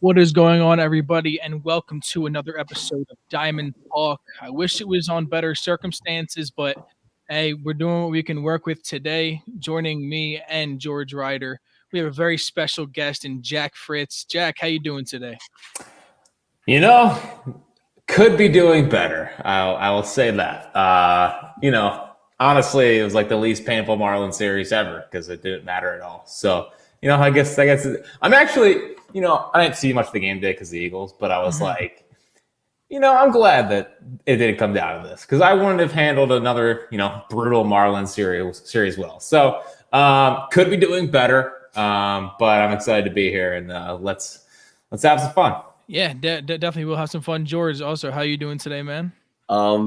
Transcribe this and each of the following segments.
What is going on, everybody, and welcome to another episode of Diamond Talk. I wish it was on better circumstances, but hey, we're doing what we can work with today. Joining me and George Ryder, we have a very special guest in Jack Fritz. Jack, how you doing today? You know, could be doing better. I will say that. Honestly, it was like the least painful Marlins series ever because it didn't matter at all. So, I guess I'm actually, I didn't see much of the game day because of the Eagles, but I was like, I'm glad that it didn't come down to this because I wouldn't have handled another, brutal Marlins series well. So, could be doing better, but I'm excited to be here and let's have some fun. Yeah, definitely we'll have some fun. George, also, how you doing today, man?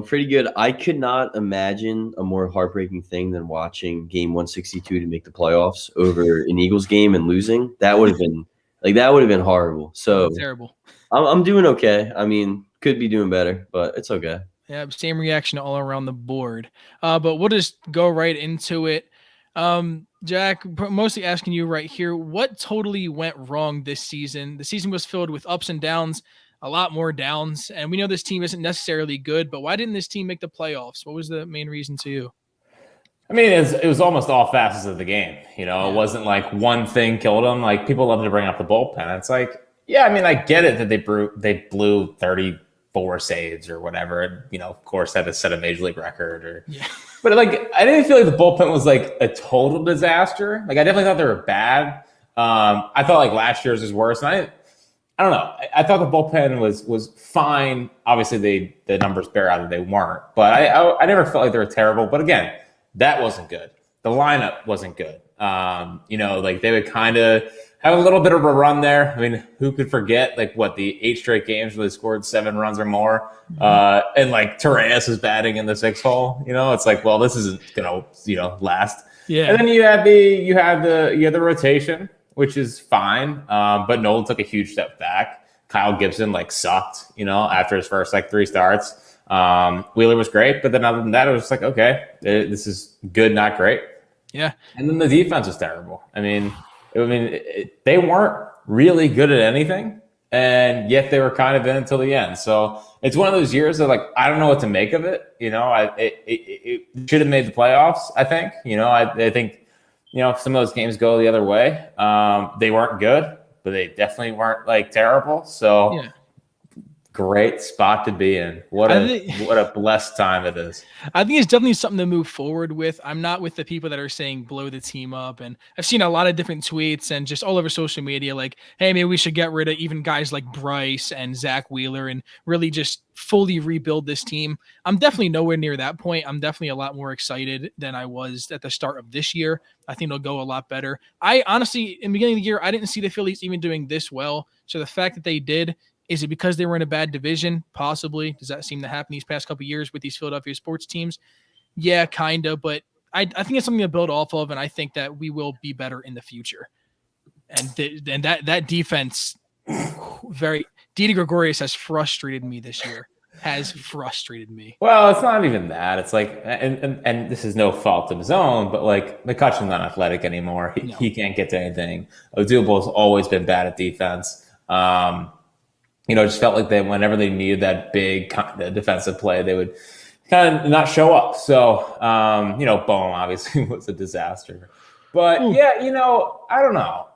Pretty good. I could not imagine a more heartbreaking thing than watching game 162 to make the playoffs over an Eagles game and losing. That would have been horrible. So Terrible. I'm doing okay. I mean, could be doing better, but it's okay. Yeah, same reaction all around the board. But we'll just go right into it. Jack, mostly asking you right here, what totally went wrong this season? The season was filled with ups and downs, a lot more downs, and we know this team isn't necessarily good, but why didn't this team make the playoffs? What was the main reason to you? I mean, it was almost all facets of the game. It wasn't like one thing killed them. Like people love to bring up the bullpen. It's like, yeah, I mean, I get it that they blew 34 saves or whatever. And, of course, had to set a major league record. But like, I didn't feel like the bullpen was like a total disaster. Like I definitely thought they were bad. I thought like last year's was worse. And I don't know. I thought the bullpen was fine. Obviously, the numbers bear out that they weren't. But I never felt like they were terrible. But again, that wasn't good. The lineup wasn't good. Like they would kind of have a little bit of a run there. I mean, who could forget the 8 straight games where they scored 7 runs or more, and like Torres is batting in the 6th hole. It's like, well, this isn't gonna last. Yeah. And then you had the rotation, which is fine. But Nolan took a huge step back. Kyle Gibson sucked, after his first 3 starts. Wheeler was great, but then other than that, it was like, okay, this is good, not great. Yeah. And then the defense was terrible. I mean, they weren't really good at anything, and yet they were kind of in until the end. So it's one of those years that I don't know what to make of it. It should have made the playoffs. I think. I think if some of those games go the other way, they weren't good, but they definitely weren't terrible. So. Yeah. Great spot to be in. What a blessed time it is. I think it's definitely something to move forward with. I'm not with the people that are saying blow the team up. And I've seen a lot of different tweets and just all over social media like, hey, maybe we should get rid of even guys like Bryce and Zach Wheeler and really just fully rebuild this team. I'm definitely nowhere near that point. I'm definitely a lot more excited than I was at the start of this year. I think it'll go a lot better. I honestly, in the beginning of the year, I didn't see the Phillies even doing this well. So the fact that they did, is it because they were in a bad division? Possibly. Does that seem to happen these past couple of years with these Philadelphia sports teams? Yeah, kind of. But I think it's something to build off of, and I think that we will be better in the future. And that defense, Didi Gregorius has frustrated me this year. Has frustrated me. Well, it's not even that. It's like, and this is no fault of his own, but McCutcheon's not athletic anymore. He can't get to anything. Odubel's always been bad at defense. It just felt like whenever they needed that big kind of defensive play, they would kind of not show up. So, Bohm obviously was a disaster. But yeah, I don't know.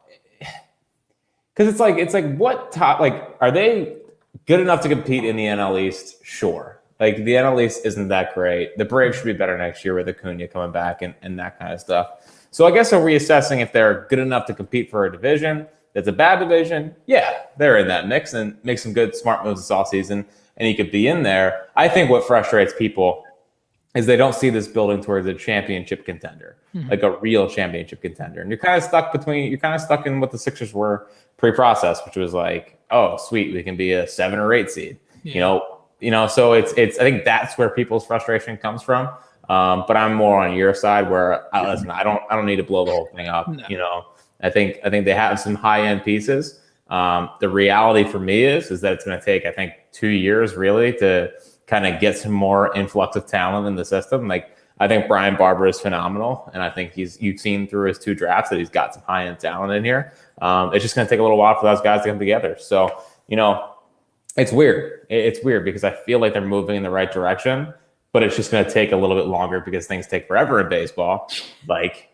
Because it's like what top, are they good enough to compete in the NL East? Sure. The NL East isn't that great. The Braves should be better next year with Acuna coming back and that kind of stuff. So I guess we're reassessing if they're good enough to compete for a division. That's a bad division. Yeah, they're in that mix and make some good, smart moves this offseason, and he could be in there. I think what frustrates people is they don't see this building towards a championship contender, like a real championship contender. And you're kind of stuck in what the Sixers were pre-process, which was like, oh, sweet, we can be a 7 or 8 seed. Yeah. So it's I think that's where people's frustration comes from. But I'm more on your side where listen, I don't need to blow the whole thing up. No. I think they have some high-end pieces. The reality for me is that it's going to take, I think, 2 years really to kind of get some more influx of talent in the system. I think Brian Barber is phenomenal, and I think you've seen through his 2 drafts that he's got some high-end talent in here. It's just going to take a little while for those guys to come together. So, it's weird. It's weird because I feel like they're moving in the right direction, but it's just going to take a little bit longer because things take forever in baseball. Like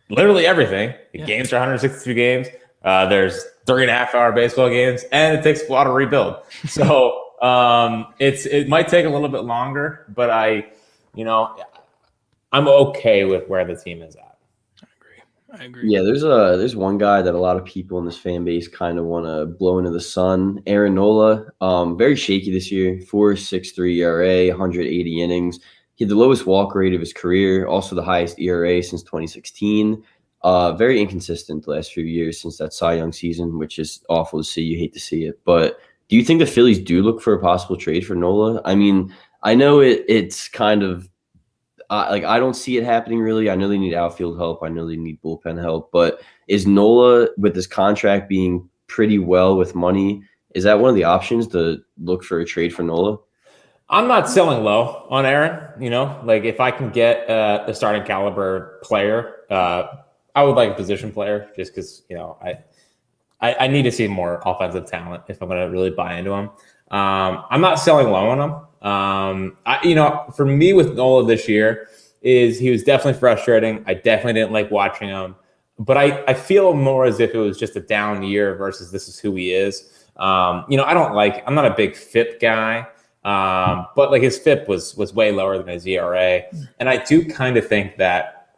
literally everything. The games are 162 games. There's 3.5-hour baseball games, and it takes a while to rebuild. So it might take a little bit longer, but I'm okay with where the team is at. I agree. Yeah, there's one guy that a lot of people in this fan base kind of want to blow into the sun. Aaron Nola, very shaky this year. 4.63 ERA, 180 innings. He had the lowest walk rate of his career, also the highest ERA since 2016. Very inconsistent the last few years since that Cy Young season, which is awful to see. You hate to see it. But do you think the Phillies do look for a possible trade for Nola? I mean, I know it's kind of I don't see it happening really. I know they need outfield help. I know they need bullpen help. But is Nola, with his contract being pretty well with money, is that one of the options to look for a trade for Nola? I'm not selling low on Aaron. Like if I can get the starting caliber player, I would like a position player just because, I need to see more offensive talent if I'm going to really buy into him. I'm not selling low on him. For me with Nola this year is he was definitely frustrating. I definitely didn't like watching him, but I feel more as if it was just a down year versus this is who he is. I'm not a big FIP guy. But like his FIP was way lower than his ERA. And I do kind of think that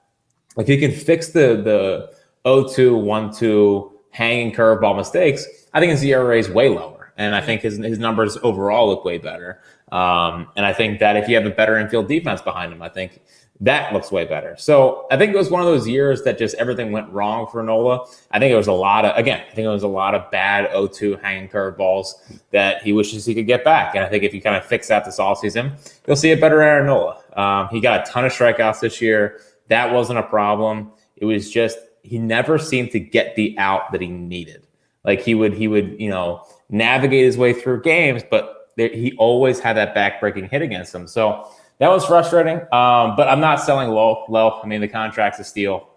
if he can fix the 0-2, 1-2 hanging curveball mistakes, I think his ERA is way lower. And I think his numbers overall look way better. And I think that if you have a better infield defense behind him, I think that looks way better. So I think it was one of those years that just everything went wrong for Nola. I think it was a lot of bad 0-2 hanging curveballs that he wishes he could get back. And I think if you kind of fix that this offseason, you'll see a better Aaron Nola. He got a ton of strikeouts this year. That wasn't a problem. It was just he never seemed to get the out that he needed. Like he would navigate his way through games, but he always had that back-breaking hit against him. So that was frustrating, but I'm not selling low. I mean, the contract's a steal.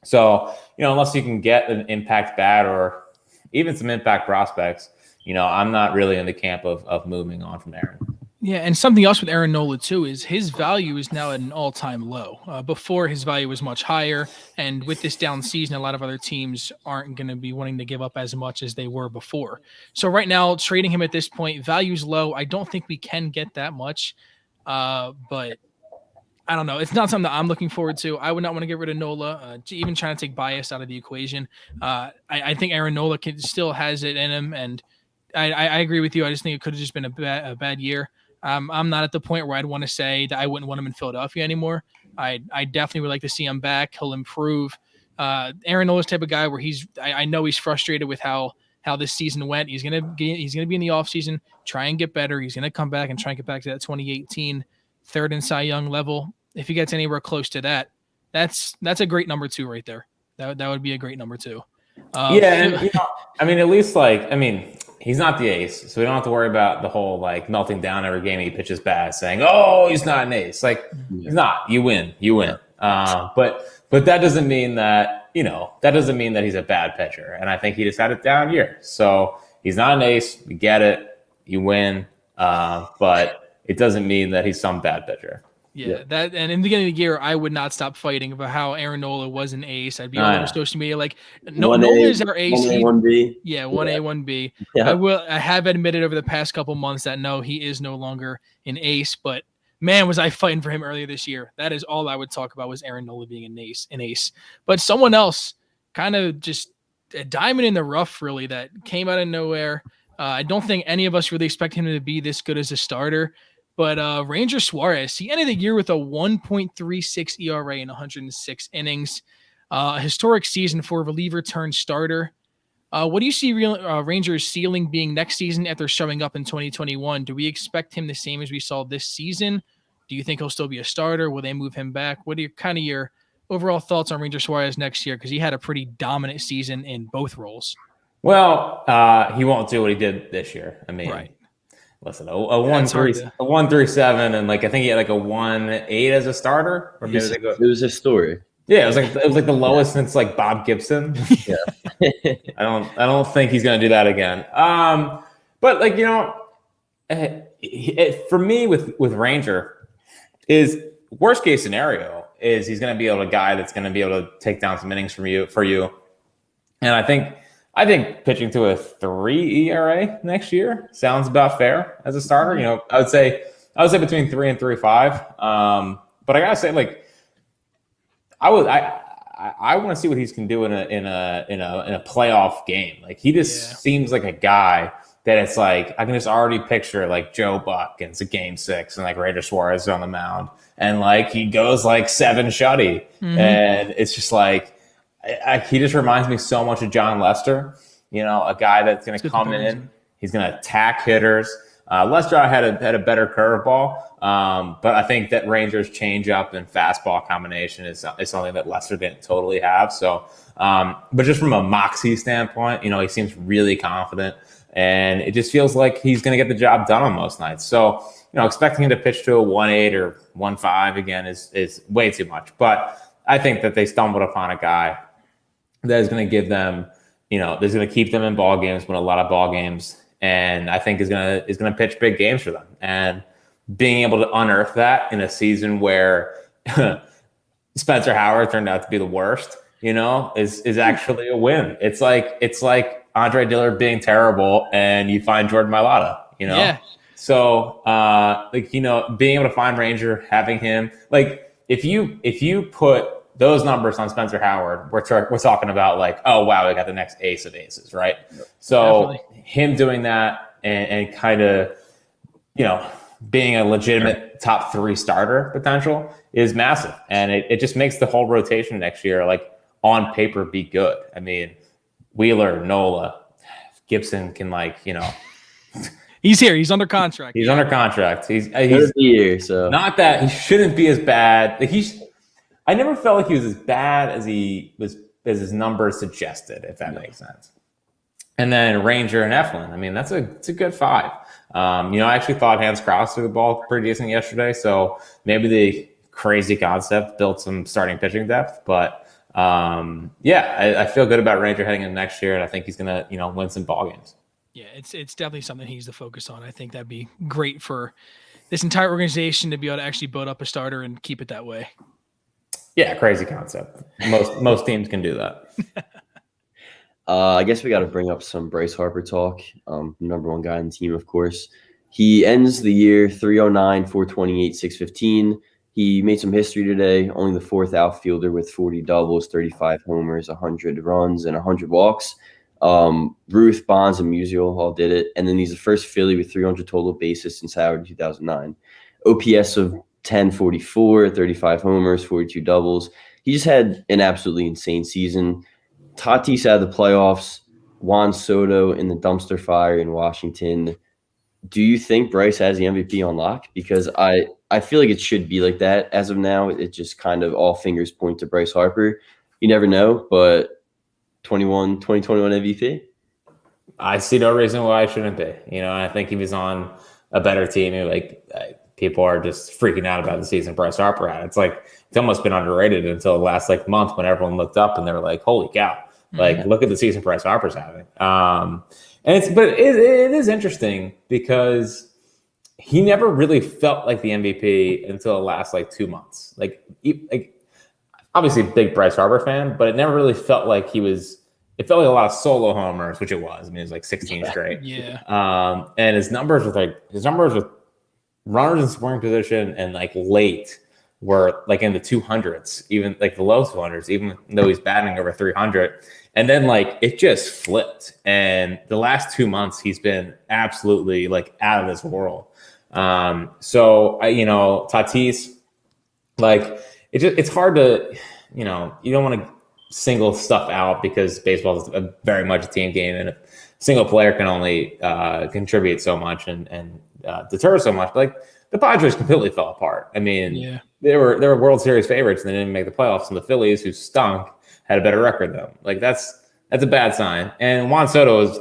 So, unless you can get an impact bat or even some impact prospects, I'm not really in the camp of moving on from Aaron. Yeah, and something else with Aaron Nola, too, is his value is now at an all-time low. Before, his value was much higher, and with this down season, a lot of other teams aren't going to be wanting to give up as much as they were before. So right now, trading him at this point, value's low. I don't think we can get that much. But I don't know. It's not something that I'm looking forward to. I would not want to get rid of Nola, even trying to take bias out of the equation. I think Aaron Nola still has it in him, and I agree with you. I just think it could have just been a bad year. I'm not at the point where I'd want to say that I wouldn't want him in Philadelphia anymore. I definitely would like to see him back. He'll improve. Aaron Nola's type of guy where I know he's frustrated with how this season went. He's gonna be in the offseason, try and get better. He's gonna come back and try and get back to that 2018 third in Cy Young level. If he gets anywhere close to that, that's a great number 2 right there. That would be a great number 2. At least he's not the ace, so we don't have to worry about the whole melting down every game he pitches bad, saying, "Oh, he's not an ace." He's not. You win. But that doesn't mean that he's a bad pitcher. And I think he just had a down year. So he's not an ace. We get it. You win. But it doesn't mean that he's some bad pitcher. Yeah, that, and in the beginning of the year, I would not stop fighting about how Aaron Nola was an ace. I'd be all over social media Nola is our ace. 1A, 1B. Yeah, 1A, 1B. Yeah. I have admitted over the past couple months that no, he is no longer an ace, but man, was I fighting for him earlier this year. That is all I would talk about was Aaron Nola being an ace. But someone else, kind of just a diamond in the rough, really, that came out of nowhere. I don't think any of us really expect him to be this good as a starter. But Ranger Suarez, he ended the year with a 1.36 ERA in 106 innings. A historic season for a reliever turned starter. What do you see Rangers' ceiling being next season after showing up in 2021? Do we expect him the same as we saw this season? Do you think he'll still be a starter? Will they move him back? What are your overall thoughts on Ranger Suarez next year? Because he had a pretty dominant season in both roles. Well, he won't do what he did this year. Right. listen, a 1.37, and like I think he had like a 1.8 as a starter, or maybe it was a story. Yeah, it was like the lowest since like Bob Gibson. Yeah, I don't think he's gonna do that again. But like for me with Ranger is worst case scenario is he's gonna be able to guy that's gonna be able to take down some innings for you, and I think pitching to a 3 ERA next year sounds about fair as a starter. I would say between 3 and 3.5. But I gotta say, like, I want to see what he can do in a playoff game. Like, he just seems like a guy that it's like I can just already picture like Joe Buck and it's a game 6 and like Ranger Suarez is on the mound and like he goes like 7 shutty and it's just like. He just reminds me so much of John Lester, a guy that's going to come in. He's going to attack hitters. Lester had a better curveball, but I think that Rangers changeup and fastball combination is something that Lester didn't totally have. So, but just from a moxie standpoint, he seems really confident, and it just feels like he's going to get the job done on most nights. So, expecting him to pitch to a 1.8 or 1.5 again is way too much. But I think that they stumbled upon a guy that is going to give them, that's going to keep them in ball games, win a lot of ball games, and I think is going to pitch big games for them. And being able to unearth that in a season where Spencer Howard turned out to be the worst, is actually a win. It's like Andre Dillard being terrible, and you find Jordan Mailata, Yeah. So being able to find Ranger, having him, like if you put those numbers on Spencer Howard, we're talking about like, oh, wow, we got the next ace of aces, right? So definitely. Him doing that and kind of, being a legitimate top 3 starter potential is massive. And it just makes the whole rotation next year, like on paper, be good. I mean, Wheeler, Nola, Gibson can He's here. He's under contract. He's under contract. He's here, so not that he shouldn't be as bad. Like I never felt like he was as bad as as his numbers suggested, if that makes sense. And then Ranger and Eflin. I mean, it's a good 5. I actually thought Hans Krause threw the ball pretty decent yesterday, so maybe the crazy concept built some starting pitching depth. But I feel good about Ranger heading into next year, and I think he's gonna win some ball games. Yeah, it's definitely something he's to focus on. I think that'd be great for this entire organization to be able to actually build up a starter and keep it that way. Yeah, crazy concept. Most teams can do that. I guess we got to bring up some Bryce Harper talk. Number 1 guy on the team, of course. He ends the year 309, 428, 615. He made some history today. Only the 4th outfielder with 40 doubles, 35 homers, 100 runs, and 100 walks. Ruth, Bonds, and Musial all did it. And then he's the first Philly with 300 total bases since Howard in 2009. OPS of 1044, 35 homers, 42 doubles. He just had an absolutely insane season. Tatis out of the playoffs, Juan Soto in the dumpster fire in Washington. Do you think Bryce has the MVP on lock? Because I feel like it should be like that as of now. It just kind of all fingers point to Bryce Harper. You never know, but 2021 MVP? I see no reason why it shouldn't be. I think he was on a better team. People are just freaking out about the season Bryce Harper had. It's almost been underrated until the last month when everyone looked up and they were like, holy cow, look at the season Bryce Harper's having. But it is interesting because he never really felt like the MVP until the last 2 months. Obviously a big Bryce Harper fan, but it never really felt like he was. It felt like a lot of solo homers, which it was. I mean, it was 16 straight. Yeah. And his numbers with runners in scoring position and late were in the 200s, even the low 200s, even though he's batting over 300. And then it just flipped. And the last 2 months, he's been absolutely out of this world. So Tatis, it's hard to, you don't want to single stuff out because baseball is very much a team game, and a single player can only contribute so much and deter so much. The Padres completely fell apart. I mean, they were World Series favorites and they didn't make the playoffs, and the Phillies, who stunk, had a better record than them. That's a bad sign. And Juan Soto is,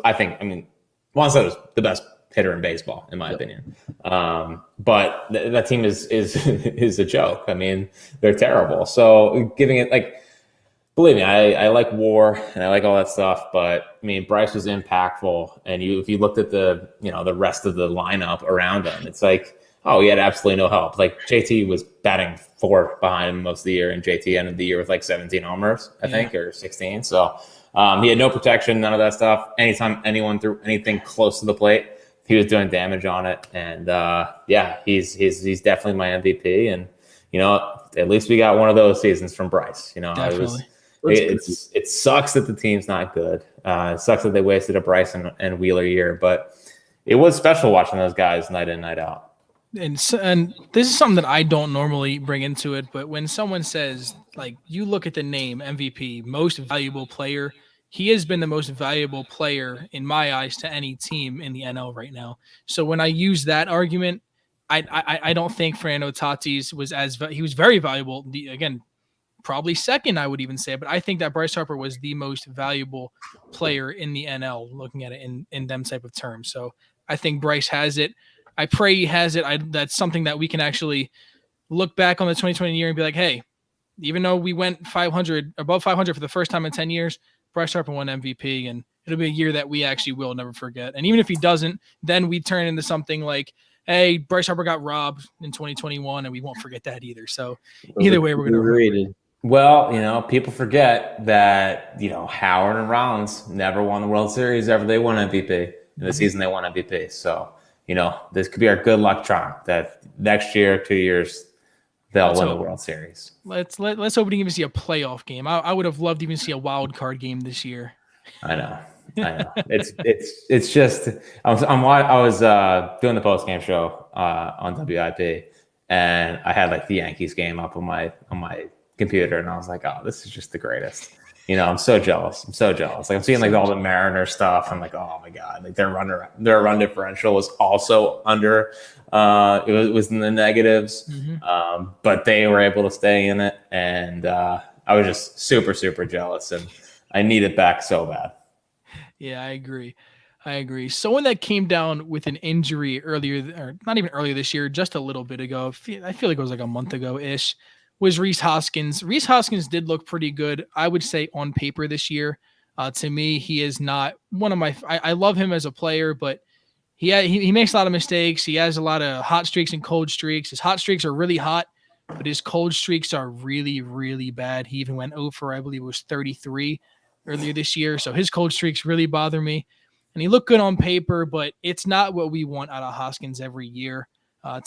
Juan Soto is the best hitter in baseball, in my opinion. But that team is is a joke. I mean, they're terrible. So giving it like, believe me, I like WAR and I like all that stuff. But I mean, Bryce was impactful, and if you looked at the the rest of the lineup around him, it's like, oh, he had absolutely no help. Like JT was batting 4 behind him most of the year, and JT ended the year with like 17 homers, I think, or 16. So he had no protection, none of that stuff. Anytime anyone threw anything close to the plate, he was doing damage on it. And he's definitely my MVP. And at least we got one of those seasons from Bryce. It sucks that the team's not good. It sucks that they wasted a Bryce and Wheeler year, but it was special watching those guys night in, night out. And this is something that I don't normally bring into it, but when someone says, like, you look at the name MVP, most valuable player, he has been the most valuable player in my eyes to any team in the NL right now. So when I use that argument, I don't think Fernando Tatis he was very valuable. Again, probably second, I would even say, but I think that Bryce Harper was the most valuable player in the NL, looking at it in them type of terms. So I think Bryce has it. I pray he has it. That's something that we can actually look back on the 2020 year and be like, hey, even though we went above 500 for the first time in 10 years, Bryce Harper won MVP, and it'll be a year that we actually will never forget. And even if he doesn't, then we turn into something like, hey, Bryce Harper got robbed in 2021, and we won't forget that either. So either way, we're going to remember it. Well, people forget that, Howard and Rollins never won the World Series ever. They won MVP in the season they won MVP. So, this could be our good luck charm that next year, 2 years, they'll win the World Series. Let's hope we can even see a playoff game. I would have loved to even see a wild card game this year. I know. It's just I was doing the post game show on WIP, and I had like the Yankees game up on my computer, and I was like, oh, this is just the greatest. I'm so jealous. Like I'm seeing like all the Mariner stuff. I'm like, oh my God, like their run differential was also under. It was in the negatives, but they were able to stay in it, and I was just super, super jealous, and I need it back so bad. Yeah, I agree. Someone that came down with an injury earlier, or not even earlier this year, just a little bit ago, I feel like it was like a month ago-ish, was Rhys Hoskins. Rhys Hoskins did look pretty good, I would say, on paper this year. To me, he is not one of my – I love him as a player, but he makes a lot of mistakes. He has a lot of hot streaks and cold streaks. His hot streaks are really hot, but his cold streaks are really, really bad. He even went over, I believe it was 33 earlier this year. So his cold streaks really bother me. And he looked good on paper, but it's not what we want out of Hoskins every year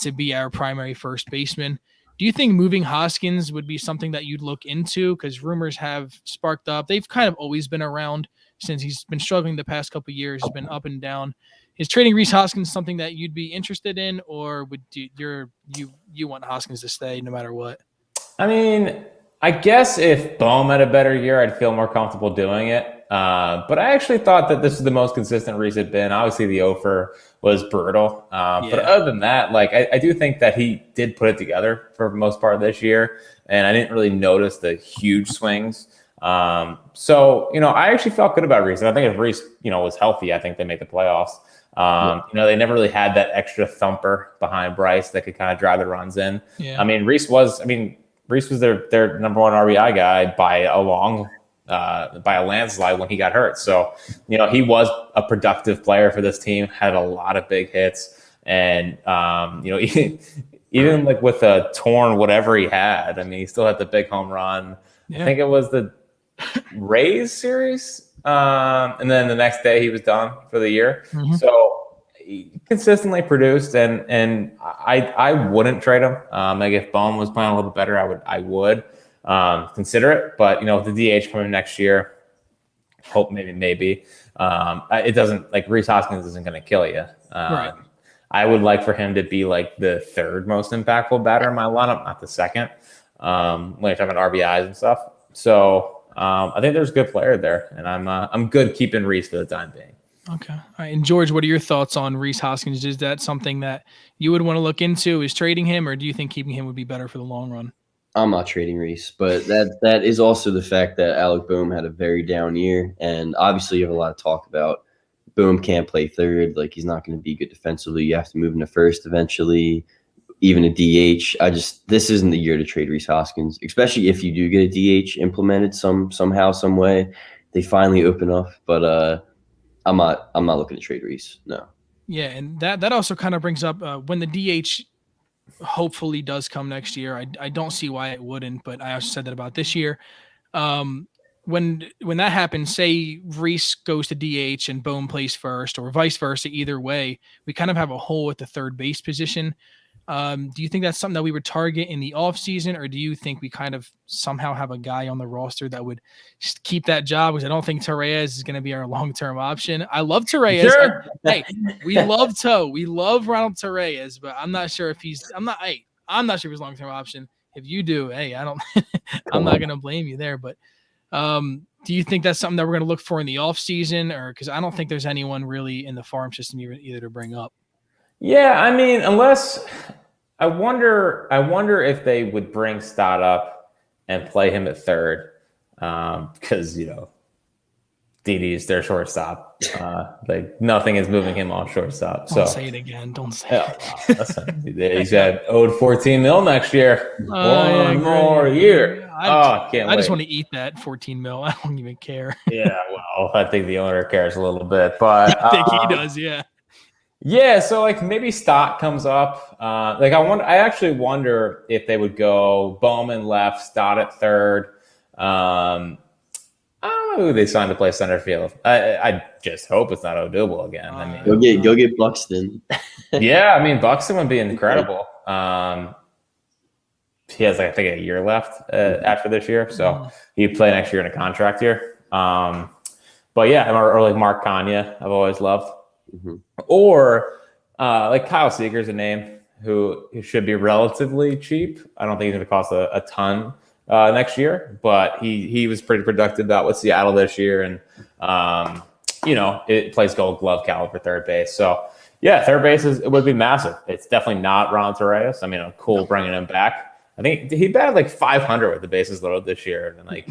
to be our primary first baseman. Do you think moving Hoskins would be something that you'd look into? Because rumors have sparked up. They've kind of always been around since he's been struggling the past couple of years. He's been up and down. Is trading Rhys Hoskins something that you'd be interested in, or would you want Hoskins to stay no matter what? I mean, I guess if Bohm had a better year, I'd feel more comfortable doing it. But I actually thought that this is the most consistent Rhys had been. Obviously, the offer was brutal. But other than that, like I do think that he did put it together for the most part of this year, and I didn't really notice the huge swings. So I actually felt good about Rhys. And I think if Rhys, was healthy, I think they make the playoffs. They never really had that extra thumper behind Bryce that could kind of drive the runs in. Yeah. I mean, Rhys was their number one RBI guy by a landslide when he got hurt. So, he was a productive player for this team, had a lot of big hits. And, even like with a torn whatever he had, I mean, he still had the big home run. Yeah. I think it was the Rays series. And then the next day he was done for the year. Mm-hmm. So he consistently produced, and I wouldn't trade him. Like if Bohm was playing a little bit better, I would consider it. But with the DH coming next year, hope maybe it doesn't, like Rhys Hoskins isn't going to kill you. Right. I would like for him to be like the third most impactful batter in my lineup, not the second. When you're talking about RBIs and stuff. So I think there's a good player there, and I'm good keeping Rhys for the time being. Okay. All right. And George, what are your thoughts on Rhys Hoskins? Is that something that you would want to look into? Is trading him, or do you think keeping him would be better for the long run? I'm not trading Rhys, but that is also the fact that Alec Boehm had a very down year, and obviously you have a lot of talk about Boom can't play third. Like, he's not going to be good defensively. You have to move him to first eventually, even a DH. This isn't the year to trade Rhys Hoskins, especially if you do get a DH implemented somehow, some way. They finally open up, but I'm not looking to trade Rhys. No. Yeah, and that also kind of brings up when the DH hopefully does come next year. I don't see why it wouldn't, but I also said that about this year. When that happens, say Rhys goes to DH and Bohm plays first, or vice versa, either way, we kind of have a hole at the third base position. Do you think that's something that we would target in the offseason, or do you think we kind of somehow have a guy on the roster that would just keep that job? Because I don't think Torreyes is going to be our long-term option. I love Torreyes. Sure. Hey, we love Toe. We love Ronald Torreyes, but I'm not sure if I'm not sure if he's long-term option. If you do, hey, I'm not going to blame you there. But do you think that's something that we're going to look for in the offseason, or because I don't think there's anyone really in the farm system either to bring up? Yeah, I mean, unless I wonder if they would bring Stott up and play him at third, because Didi is their shortstop. Like, nothing is moving him off shortstop. Don't say it again. Don't say it. He's got owed $14 million next year. One more year. I just want to eat that $14 million. I don't even care. Yeah, well, I think the owner cares a little bit, but I think he does. Yeah. Yeah, so like maybe Stott comes up. I actually wonder if they would go Bowman left, Stott at third. I don't know who they signed to play center field. I just hope it's not Odubel again. I mean, go get Buxton. Yeah, I mean, Buxton would be incredible. He has I think a year left after this year, so he'd play next year in a contract year. But yeah, or like Mark Kanya, I've always loved. Mm-hmm. Or like Kyle Seager's a name who should be relatively cheap. I don't think he's going to cost a ton next year, but he was pretty productive out with Seattle this year, and it plays Gold Glove caliber third base. So yeah, third base it would be massive. It's definitely not Ron Torreyes. I mean, I'm cool bringing him back. I think he batted like 500 with the bases loaded this year, and like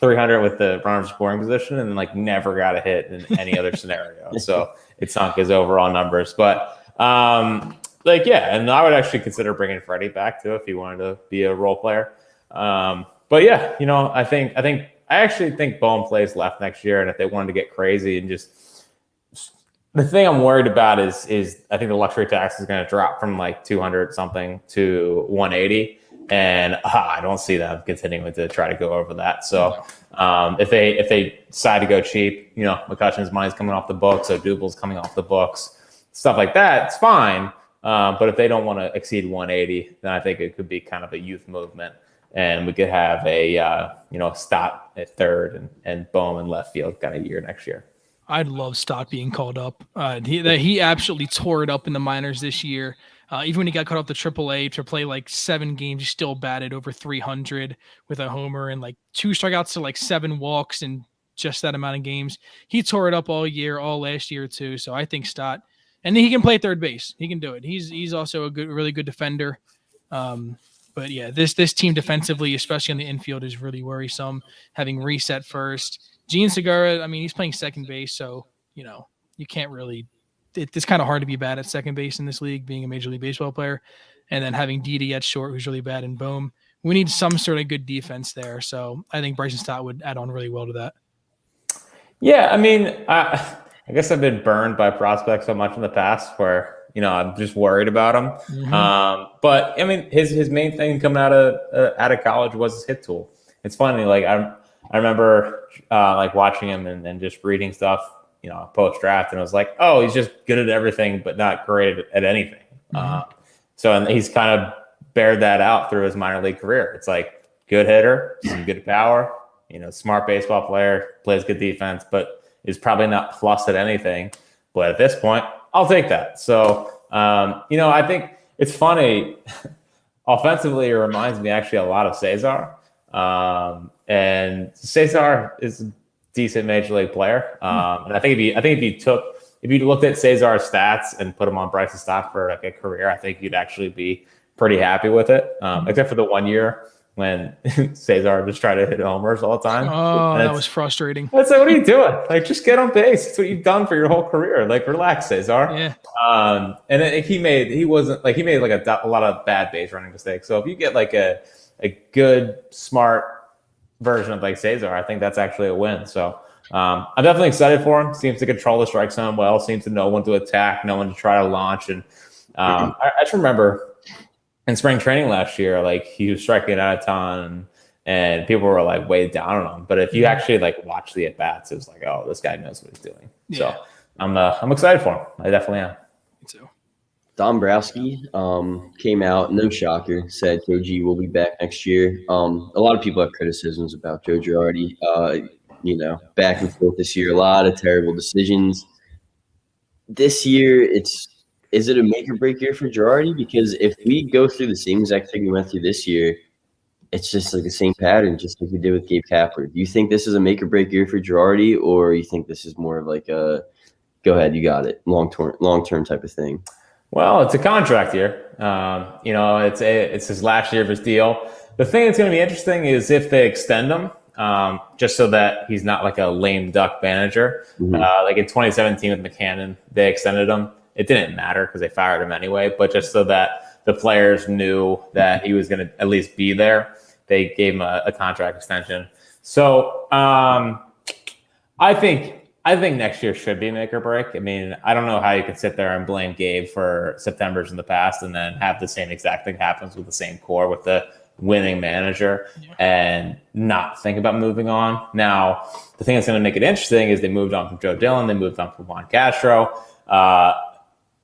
300 with the runner scoring position, and like never got a hit in any other scenario. So it sunk his overall numbers. But and I would actually consider bringing Freddie back too if he wanted to be a role player. But yeah, I actually think Bohm plays left next year, and if they wanted to get crazy and just the thing I'm worried about is I think the luxury tax is going to drop from like 200 something to 180. And I don't see them continuing to try to go over that. So if they decide to go cheap, McCutcheon's money's coming off the books, Odubel's coming off the books, stuff like that, it's fine. But if they don't want to exceed 180, then I think it could be kind of a youth movement, and we could have a Stott at third and Bowman left field kind of year next year. I'd love Stott being called up. He absolutely tore it up in the minors this year. Even when he got called up to AAA to play like 7 games, he still batted over 300 with a homer and like 2 strikeouts to like 7 walks in just that amount of games. He tore it up all year, all last year too. So I think Stott, and he can play third base. He can do it. He's also a really good defender. But yeah, this team defensively, especially on the infield, is really worrisome. Having reset first, Gene Segura, I mean, he's playing second base, so you can't really. It's kind of hard to be bad at second base in this league, being a Major League Baseball player, and then having Didi at short, who's really bad in Bohm. We need some sort of good defense there. So I think Bryson Stott would add on really well to that. Yeah, I mean, I guess I've been burned by prospects so much in the past where I'm just worried about him. Mm-hmm. But I mean, his main thing coming out of college was his hit tool. It's funny, like I remember like watching him and just reading stuff. Post draft, and I was like, oh, he's just good at everything, but not great at anything. Mm-hmm. And he's kind of bared that out through his minor league career. It's like good hitter, some good power, smart baseball player, plays good defense, but is probably not plus at anything. But at this point, I'll take that. So, I think it's funny. Offensively, it reminds me actually a lot of Cesar. And Cesar is decent major league player. And I think if you looked at Cesar's stats and put him on Bryson Stott for like a career, I think you'd actually be pretty happy with it. Except for the 1 year when Cesar just tried to hit homers all the time. Oh, that was frustrating. That's like, what are you doing? Like, just get on base. That's what you've done for your whole career. Like, relax, Cesar. Yeah. And he made like a lot of bad base running mistakes. So if you get like a good, smart version of like Cesar, I think that's actually a win. So I'm definitely excited for him. Seems to control the strike zone well. Seems to know when to attack, know when to try to launch. And I just remember in spring training last year, like he was striking out a ton, and people were like way down on him. But if you actually like watch the at bats, it was like, oh, this guy knows what he's doing. Yeah. So I'm excited for him. I definitely am. Me too. Dombrowski came out, no shocker, said Joe G will be back next year. A lot of people have criticisms about Joe Girardi. Back and forth this year, a lot of terrible decisions. This year, is it a make or break year for Girardi? Because if we go through the same exact thing we went through this year, it's just like the same pattern, just like we did with Gabe Kapler. Do you think this is a make or break year for Girardi, or you think this is more of like a go ahead, you got it, long term type of thing? Well, it's a contract year. It's his last year of his deal. The thing that's going to be interesting is if they extend him, just so that he's not like a lame duck manager. Mm-hmm. Like in 2017 with McCannon, they extended him. It didn't matter because they fired him anyway, but just so that the players knew that he was going to at least be there, they gave him a contract extension. So I think next year should be make or break. I mean, I don't know how you can sit there and blame Gabe for Septembers in the past and then have the same exact thing happens with the same core with the winning manager and not think about moving on. Now, the thing that's going to make it interesting is they moved on from Joe Dillon. They moved on from Juan Castro.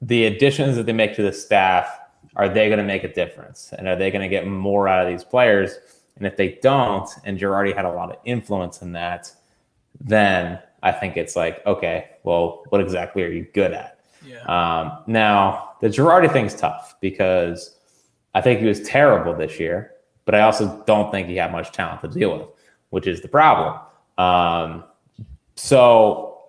The additions that they make to the staff, are they going to make a difference? And are they going to get more out of these players? And if they don't, and Girardi had a lot of influence in that, then I think it's like, okay, well, what exactly are you good at? Yeah. Now, the Girardi thing's tough because I think he was terrible this year, but I also don't think he had much talent to deal with, which is the problem. So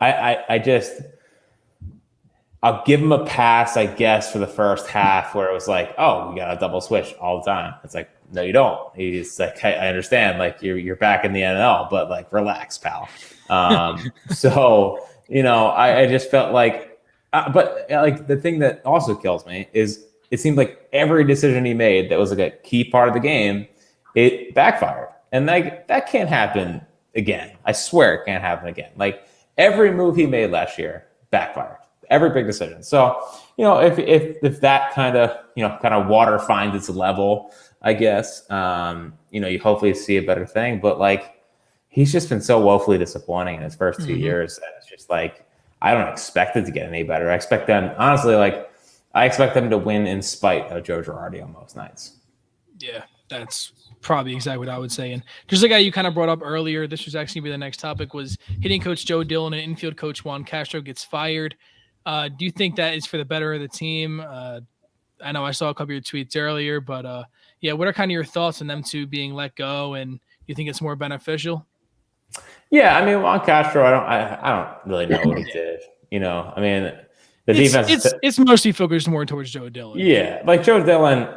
I'll give him a pass, I guess, for the first half where it was like, oh, we got a double switch all the time. It's like, no, you don't. He's like, I understand, like you're back in the NL, but like, relax, pal. So, I just felt like, but like the thing that also kills me is it seemed like every decision he made that was like a key part of the game, it backfired. And like, that can't happen again. I swear it can't happen again. Like every move he made last year backfired. Every big decision. So, if that kind of water finds its level, I guess, you hopefully see a better thing. But like, he's just been so woefully disappointing in his first 2 years. And it's just like, I don't expect it to get any better. I expect them, honestly, I expect them to win in spite of Joe Girardi on most nights. Yeah, that's probably exactly what I would say. And just like you kind of brought up earlier, this was actually be the next topic, was hitting coach Joe Dillon and infield coach Juan Castro gets fired. Do you think that is for the better of the team? I know I saw a couple of your tweets earlier, but what are kind of your thoughts on them two being let go? And you think it's more beneficial? Yeah, I mean, Juan Castro, I don't really know what he did. I mean, the defense. It's mostly focused more towards Joe Dillon. Yeah, like Joe Dillon.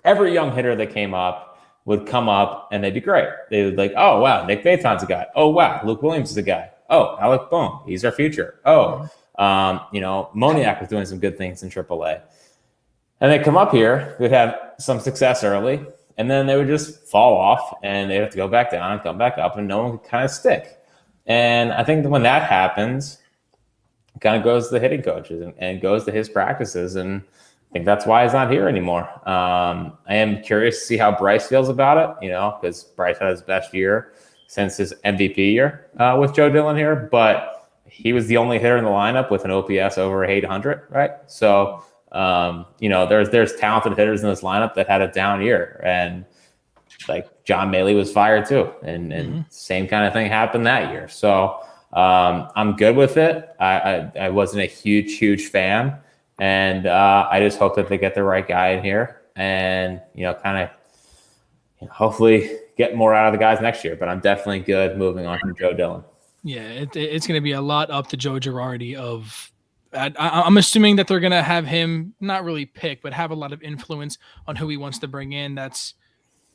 Every young hitter that came up would come up and they'd be great. They would like, oh wow, Nick Baton's a guy. Oh wow, Luke Williams is a guy. Oh, Alec Bohm, he's our future. Oh, Moniak was doing some good things in AAA. And they come up here, they'd have some success early, and then they would just fall off, and they'd have to go back down and come back up, and no one could kind of stick. And I think that when that happens, it kind of goes to the hitting coaches and goes to his practices, and I think that's why he's not here anymore. I am curious to see how Bryce feels about it, because Bryce had his best year since his MVP year with Joe Dillon here, but he was the only hitter in the lineup with an OPS over 800, right? So, there's talented hitters in this lineup that had a down year, and like John Maley was fired too, and same kind of thing happened that year. So I'm good with it. I wasn't a huge fan, and I just hope that they get the right guy in here, and hopefully get more out of the guys next year, but I'm definitely good moving on from Joe Dillon. Yeah, it's going to be a lot up to Joe Girardi of I'm assuming that they're going to have him not really pick, but have a lot of influence on who he wants to bring in. That's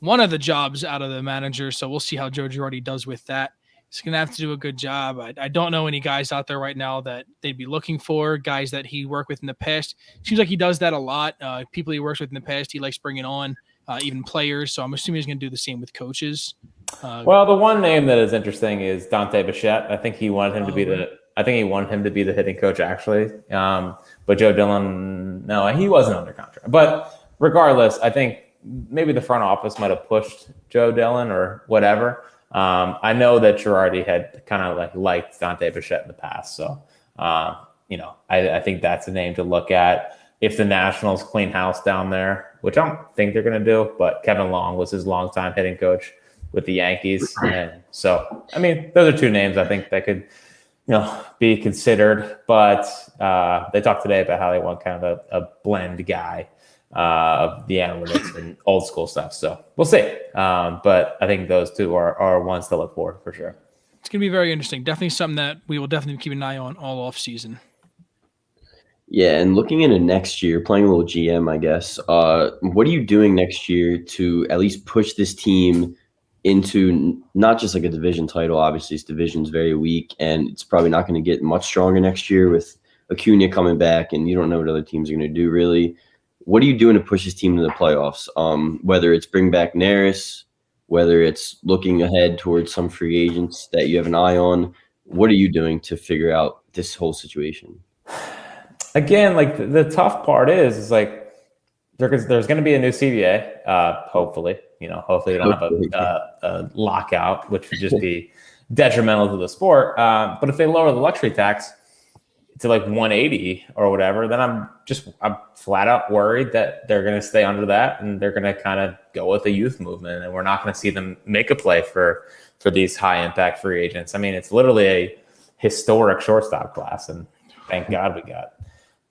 one of the jobs out of the manager. So we'll see how Joe Girardi does with that. He's going to have to do a good job. I don't know any guys out there right now that they'd be looking for, guys that he worked with in the past. Seems like he does that a lot. People he works with in the past, he likes bringing on even players. So I'm assuming he's going to do the same with coaches. Well, the one name that is interesting is Dante Bichette. I think he wanted him to be the hitting coach actually. But Joe Dillon, no, he wasn't under contract. But regardless, I think maybe the front office might have pushed Joe Dillon or whatever. I know that Girardi had kind of liked Dante Bichette in the past. So, I think that's a name to look at. If the Nationals clean house down there, which I don't think they're going to do, but Kevin Long was his longtime hitting coach with the Yankees. And so, I mean, those are two names I think that could, be considered. But they talked today about how they want kind of a blend guy of the analytics and old school stuff. So we'll see. But I think those two are ones to look for sure. It's going to be very interesting. Definitely something that we will definitely keep an eye on all off season. Yeah, and looking into next year, playing a little GM, I guess. What are you doing next year to at least push this team into not just like a division title? Obviously, this division's very weak, and it's probably not going to get much stronger next year with Acuna coming back, and you don't know what other teams are going to do, really. What are you doing to push this team to the playoffs? Whether it's bring back Neris, whether it's looking ahead towards some free agents that you have an eye on, what are you doing to figure out this whole situation? Again, the tough part is like there's going to be a new CBA. Hopefully, hopefully we don't have a lockout, which would just be detrimental to the sport. But if they lower the luxury tax to 180 or whatever, then I'm flat out worried that they're going to stay under that and they're going to kind of go with the youth movement, and we're not going to see them make a play for these high impact free agents. I mean, it's literally a historic shortstop class, and thank God we got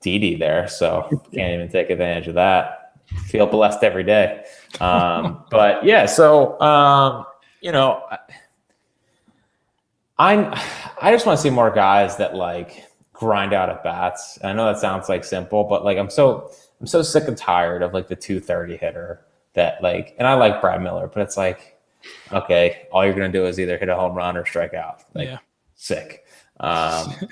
Didi there, so can't even take advantage of that. Feel blessed every day. But yeah, so I just want to see more guys that grind out at bats. I know that sounds simple, but I'm so sick and tired of the 230 hitter that and I like Brad Miller, but it's okay, all you're gonna do is either hit a home run or strike out. Sick.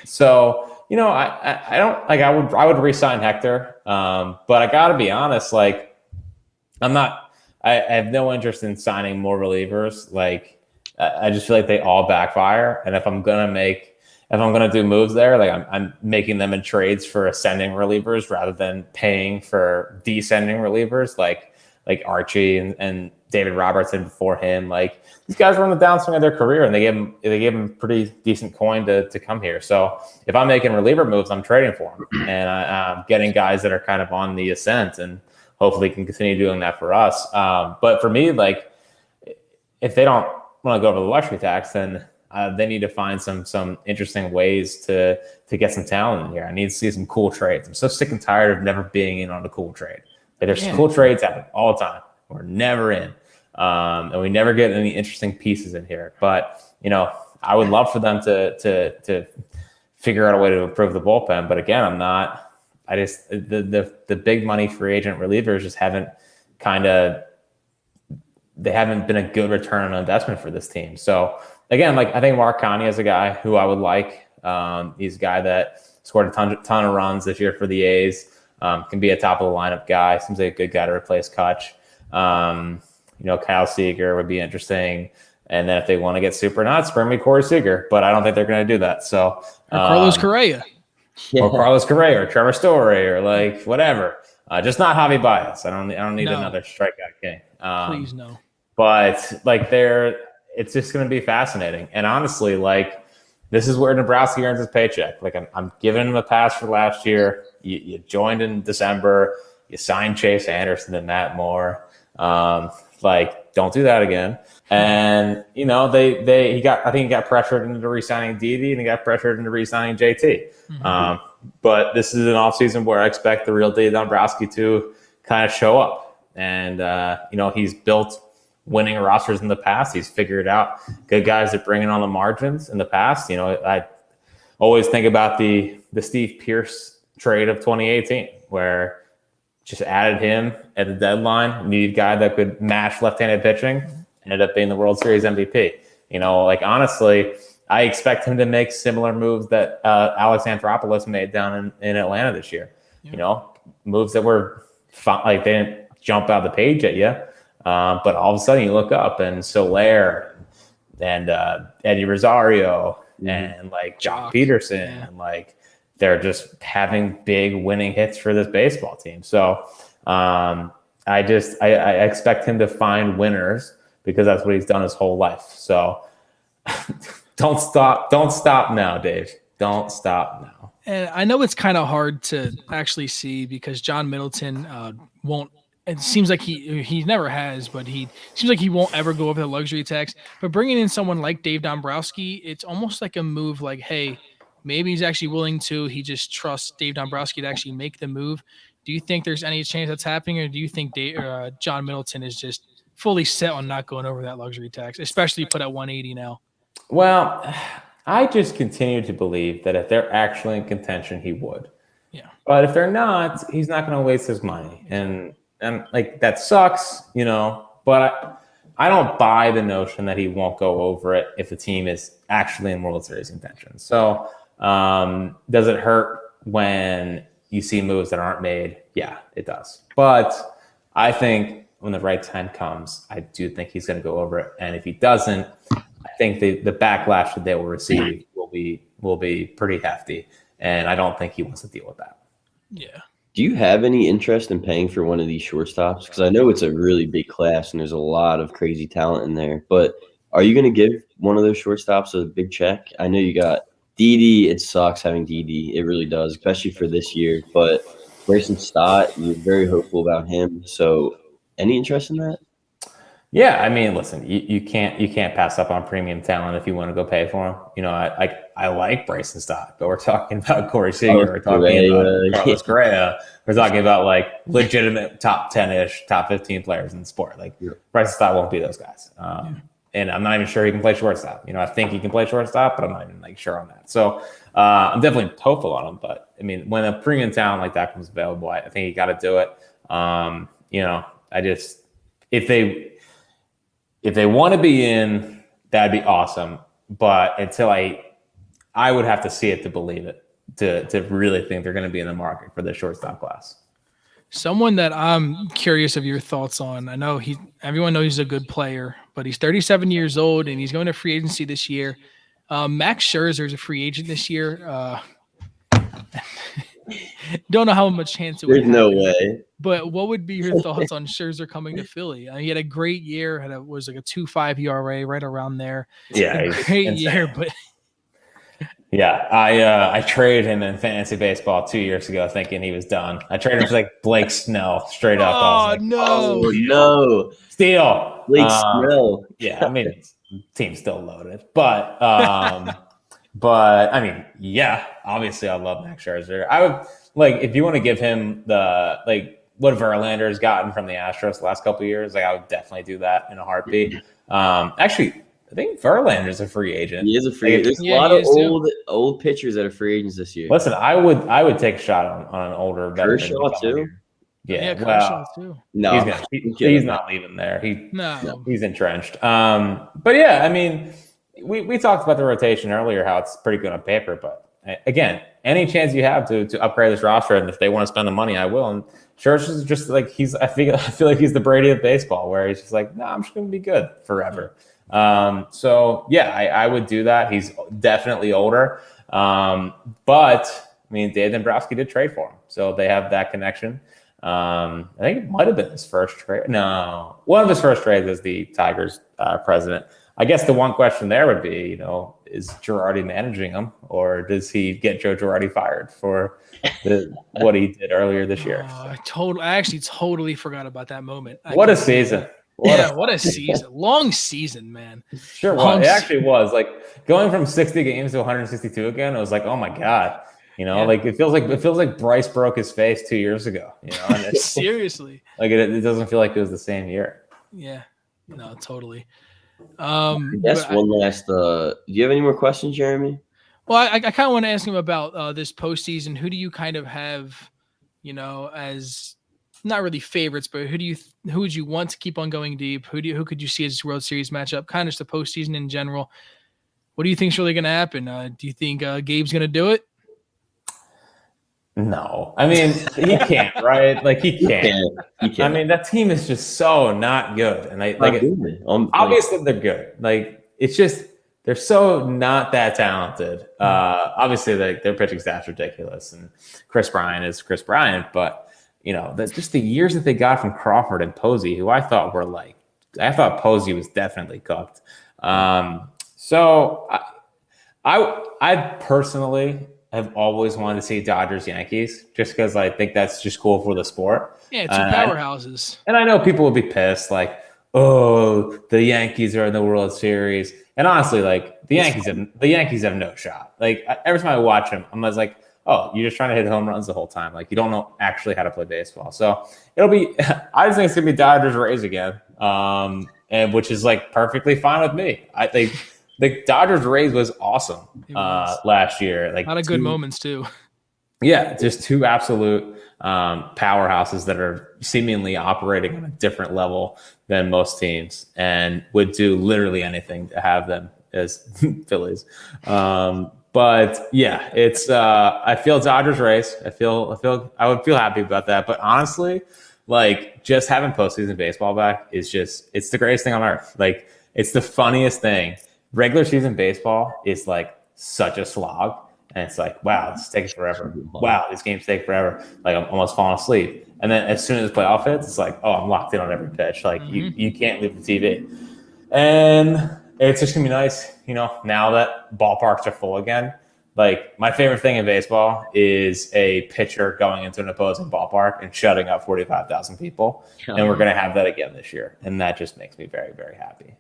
So I don't I would re-sign Hector, but I gotta be honest, I have no interest in signing more relievers. I just feel like they all backfire, and if I'm gonna do moves there, I'm making them in trades for ascending relievers rather than paying for descending relievers, like Archie and David Robertson before him. These guys were on the downswing of their career, and they gave him pretty decent coin to come here. So if I'm making reliever moves, I'm trading for them, and I'm getting guys that are kind of on the ascent, and hopefully can continue doing that for us. But for me, if they don't want to go over the luxury tax, then they need to find some interesting ways to get some talent in here. I need to see some cool trades. I'm so sick and tired of never being in on a cool trade. There's cool trades happen all the time. We're never in. And we never get any interesting pieces in here. But, I would love for them to figure out a way to improve the bullpen. But again, I'm not. I just the big money free agent relievers just haven't they haven't been a good return on investment for this team. So again, I think Mark Connie is a guy who I would like. He's a guy that scored a ton of runs this year for the A's. Can be a top of the lineup guy. Seems like a good guy to replace Kutch. Kyle Seager would be interesting. And then if they want to get super nuts, bring me Corey Seager. But I don't think they're going to do that. So or Carlos Correa. Or Carlos Correa or Trevor Story or whatever. Just not Javi Baez. I don't need another strikeout king. Please no. But it's just going to be fascinating. And honestly, this is where Nebraska earns his paycheck. I'm giving him a pass for last year. You joined in December. You signed Chase Anderson and Matt Moore. Don't do that again. And he got pressured into re-signing Didi, and he got pressured into re-signing JT. Mm-hmm. But this is an offseason where I expect the real Dave Dombrowski to kind of show up. And he's built winning rosters in the past. He's figured out good guys that bring in on the margins in the past. I always think about the Steve Pierce trade of 2018, where just added him at the deadline, needed a guy that could match left-handed pitching, ended up being the World Series MVP. Like honestly, I expect him to make similar moves that Alex Anthopoulos made down in Atlanta this year. Yeah. Moves that were fun, like they didn't jump out the page at you, but all of a sudden you look up and Soler and Eddie Rosario and like Jock Peterson and like they're just having big winning hits for this baseball team. So I expect him to find winners because that's what he's done his whole life. So don't stop now, Dave. Don't stop now. And I know it's kind of hard to actually see because John Middleton won't. It seems like he never has, but he seems like he won't ever go over the luxury tax. But bringing in someone like Dave Dombrowski, it's almost like a move. Like, hey, maybe he's actually willing to. He just trusts Dave Dombrowski to actually make the move. Do you think there's any chance that's happening, or do you think John Middleton is just fully set on not going over that luxury tax, especially put at 180 now? Well, I just continue to believe that if they're actually in contention, he would. Yeah. But if they're not, he's not going to waste his money. And like that sucks, but I don't buy the notion that he won't go over it if the team is actually in World Series contention. So does it hurt when you see moves that aren't made? Yeah, it does. But I think when the right time comes, I do think he's going to go over it. And if he doesn't, I think the backlash that they will receive will be pretty hefty. And I don't think he wants to deal with that. Yeah. Do you have any interest in paying for one of these shortstops? Because I know it's a really big class and there's a lot of crazy talent in there. But are you going to give one of those shortstops a big check? I know you got Didi. It sucks having Didi. It really does, especially for this year. But Bryson Stott, you're very hopeful about him. So any interest in that? Yeah, I mean, listen, you can't pass up on premium talent if you want to go pay for him. I like Bryson Stott, but we're talking about Corey Seager, we're talking about Carlos Correa, we're talking about like legitimate top 10-ish, top 15 players in the sport. Like Bryson Stott won't be those guys, and I'm not even sure he can play shortstop. I think he can play shortstop, but I'm not even like sure on that. So I'm definitely hopeful on him. But I mean, when a premium talent like that comes available, I think you got to do it. If they want to be in, that'd be awesome. But until I would have to see it to believe it, to really think they're going to be in the market for the shortstop class. Someone that I'm curious of your thoughts on. I know everyone knows he's a good player, but he's 37 years old and he's going to free agency this year. Max Scherzer is a free agent this year. Don't know how much chance it would There's no way. But what would be your thoughts on Scherzer coming to Philly? He had a great year. Was like a 2.5 ERA, right around there. Yeah, great year. But yeah, I traded him in fantasy baseball 2 years ago, thinking he was done. I traded him for like Blake Snell, straight up. Oh no, steal Blake Snell. Yeah, I mean, team's still loaded, but I mean, yeah, obviously I love Max Scherzer. I would if you want to give him what Verlander's gotten from the Astros the last couple of years, I would definitely do that in a heartbeat. Actually, I think Verlander's a free agent. He is a free agent. There's a lot of old pitchers that are free agents this year. Listen, I would take a shot on an older veteran. Kershaw too. Yeah, Kershaw too. No, he's not leaving there. He's entrenched. But yeah, I mean, we talked about the rotation earlier, how it's pretty good on paper, but again, any chance you have to upgrade this roster, and if they want to spend the money, I will. And Scherzer's just like I feel like he's the Brady of baseball, where he's just like, no, I'm just going to be good forever. So yeah, I would do that. He's definitely older, but I mean, Dave Dombrowski did trade for him, so they have that connection. I think it might have been his first trade. No, one of his first trades as the Tigers president. I guess the one question there would be, is Girardi managing him, or does he get Joe Girardi fired for what he did earlier this year? I actually totally forgot about that moment. What a season. What a season. Long season, man. Sure was. It actually was. Like going from 60 games to 162 again, it was like, oh my God. Like it feels like Bryce broke his face 2 years ago. And seriously. Like it doesn't feel like it was the same year. Yeah. No, totally. One last. Do you have any more questions, Jeremy? Well, I kind of want to ask him about this postseason. Who do you kind of have, as not really favorites, but who would you want to keep on going deep? Who could you see as World Series matchup? Kind of just the postseason in general. What do you think is really going to happen? Do you think Gabe's going to do it? No, I mean he can't, right? Like he can't. He can't. I mean that team is just so not good, and obviously they're good. Like it's just they're so not that talented. Obviously, their pitching staff's ridiculous, and Chris Bryant is Chris Bryant, but just the years that they got from Crawford and Posey, who I thought Posey was definitely cooked. So I personally have always wanted to see Dodgers Yankees just because I think that's just cool for the sport. Yeah, two powerhouses. And I know people will be pissed, like, oh, the Yankees are in the World Series. And honestly, like the Yankees have no shot. Like every time I watch them, I'm just like, oh, you're just trying to hit home runs the whole time. Like you don't know actually how to play baseball. So it'll be. I just think it's gonna be Dodgers Rays again, and which is like perfectly fine with me. I think. The Dodgers Rays was awesome last year. Like a lot of good moments too. Yeah, just two absolute powerhouses that are seemingly operating on a different level than most teams, and would do literally anything to have them as Phillies. But yeah, it's I feel Dodgers Rays. I would feel happy about that. But honestly, like just having postseason baseball back is it's the greatest thing on earth. Like it's the funniest thing. Regular season baseball is like such a slog, and it's like, wow, this takes forever. Wow, these games take forever. Like I'm almost falling asleep. And then as soon as the playoff hits, it's like, oh, I'm locked in on every pitch. Like you can't leave the TV. And it's just gonna be nice, now that ballparks are full again. Like my favorite thing in baseball is a pitcher going into an opposing ballpark and shutting up 45,000 people. And we're gonna have that again this year. And that just makes me very, very happy.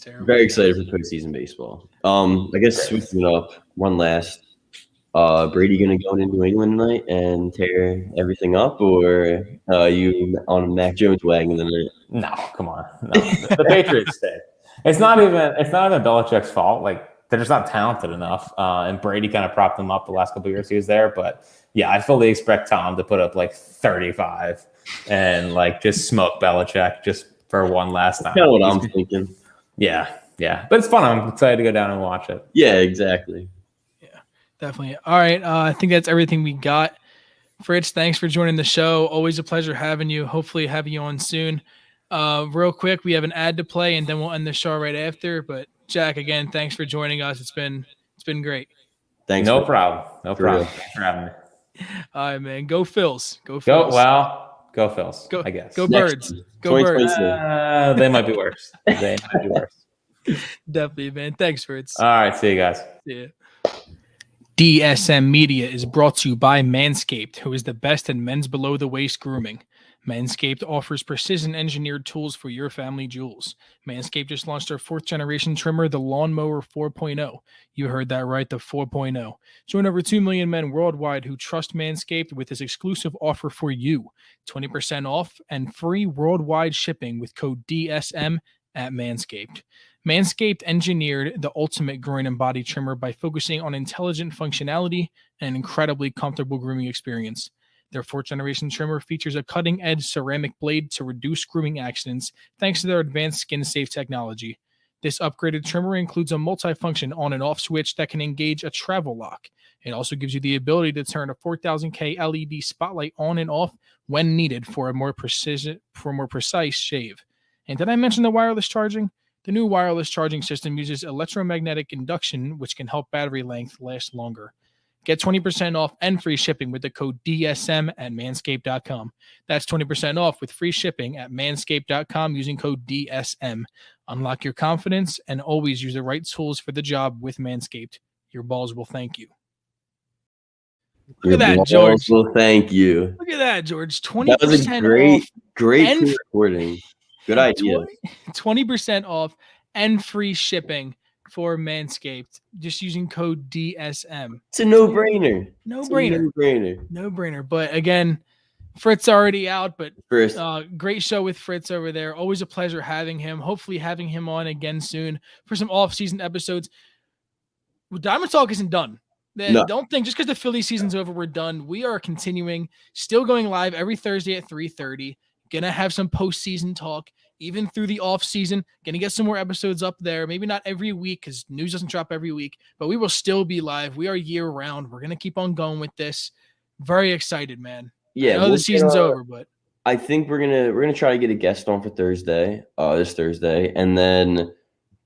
Terrible. Very excited for postseason baseball. I guess switching it up one last. Brady gonna go into New England tonight and tear everything up, or you on Mac Jones wagon tonight? No, come on. No. The Patriots stay. It's not even Belichick's fault. Like they're just not talented enough. And Brady kind of propped them up the last couple of years he was there. But yeah, I fully expect Tom to put up like 35 and like just smoke Belichick just for one last time. That's kind of what I'm thinking. Yeah. But it's fun. I'm excited to go down and watch it. Yeah, exactly. Yeah, definitely. All right. I think that's everything we got. Fritz, thanks for joining the show. Always a pleasure having you. Hopefully having you on soon. Real quick, we have an ad to play, and then we'll end the show right after. But Jack, again, thanks for joining us. It's been great. Thanks. No problem. Thanks for having me. All right, man. Go Phils. Go Phils. Go Phils, I guess. Go Birds. Go Birds. They might be worse. Definitely, man. Thanks, Fritz. All right. See you guys. Yeah. DSM Media is brought to you by Manscaped, who is the best in men's below-the-waist grooming. Manscaped offers precision-engineered tools for your family jewels. Manscaped just launched their 4th-generation trimmer, the Lawnmower 4.0. You heard that right, the 4.0. Join over 2 million men worldwide who trust Manscaped with this exclusive offer for you. 20% off and free worldwide shipping with code DSM at Manscaped. Manscaped engineered the ultimate groin and body trimmer by focusing on intelligent functionality and an incredibly comfortable grooming experience. Their 4th-generation trimmer features a cutting-edge ceramic blade to reduce grooming accidents thanks to their advanced skin-safe technology. This upgraded trimmer includes a multi-function on and off switch that can engage a travel lock. It also gives you the ability to turn a 4000K LED spotlight on and off when needed for a more precise shave. And did I mention the wireless charging? The new wireless charging system uses electromagnetic induction, which can help battery length last longer. Get 20% off and free shipping with the code DSM at manscaped.com. That's 20% off with free shipping at manscaped.com using code DSM. Unlock your confidence and always use the right tools for the job with Manscaped. Your balls will thank you. Look at that, George. Well, thank you. Look at that, George. 20% that was a great recording. Good idea. 20% off and free shipping for Manscaped, just using code DSM. It's a no-brainer. No-brainer. But again, Fritz already out, but great show with Fritz over there. Always a pleasure having him. Hopefully having him on again soon for some off-season episodes. Diamond Talk isn't done. No. Don't think just because the Philly season's over, we're done. We are continuing, still going live every Thursday at 3:30. Gonna have some postseason talk, even through the off season. Gonna get some more episodes up there. Maybe not every week because news doesn't drop every week, but we will still be live. We are year round. We're gonna keep on going with this. Very excited, man. Yeah, I know the season's over, but I think we're gonna try to get a guest on for Thursday, this Thursday, and then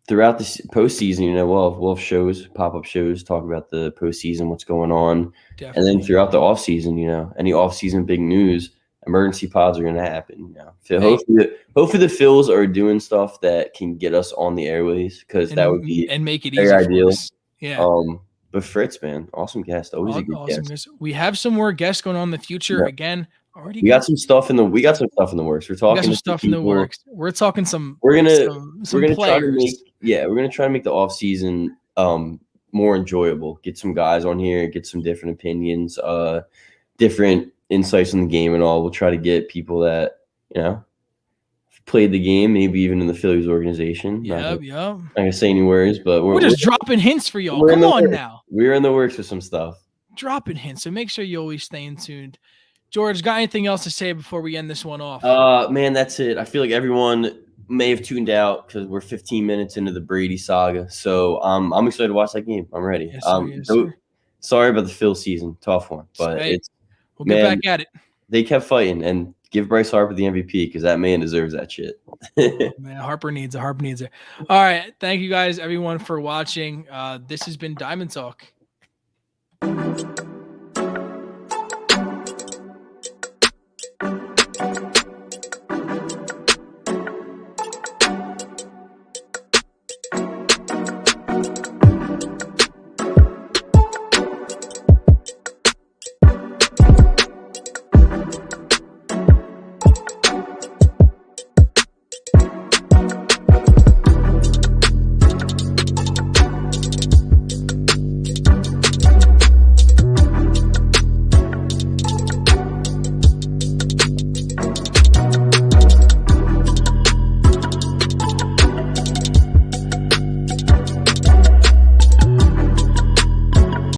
throughout the postseason, we'll have shows, pop-up shows, talk about the postseason, what's going on. Definitely. And then throughout the offseason, any offseason big news, emergency pods are going to happen. So hopefully the Phils are doing stuff that can get us on the airways, because that would be and make it easy ideal. For us. Yeah. But Fritz, man, awesome guest. Always a good guest. We have some more guests going on in the future. Yeah. Again, we got some stuff in the works. We're talking some stuff in the works. We're talking some. We're gonna try to make the off season more enjoyable. Get some guys on here, get some different opinions, different insights in the game, and all. We'll try to get people that played the game, maybe even in the Phillies organization. Yeah. Not gonna say any words, but we're just dropping hints for y'all. Come on now. We're in the works with some stuff. Dropping hints, so make sure you always stay in tuned. George, got anything else to say before we end this one off? Man, that's it. I feel like everyone may have tuned out because we're 15 minutes into the Brady saga. So I'm excited to watch that game. I'm ready. Yes, sir. Sorry about the Phil season, tough one, but we'll get back at it. They kept fighting, and give Bryce Harper the MVP because that man deserves that shit. Man, Harper needs it. All right, thank you guys, everyone, for watching. This has been Diamond Talk.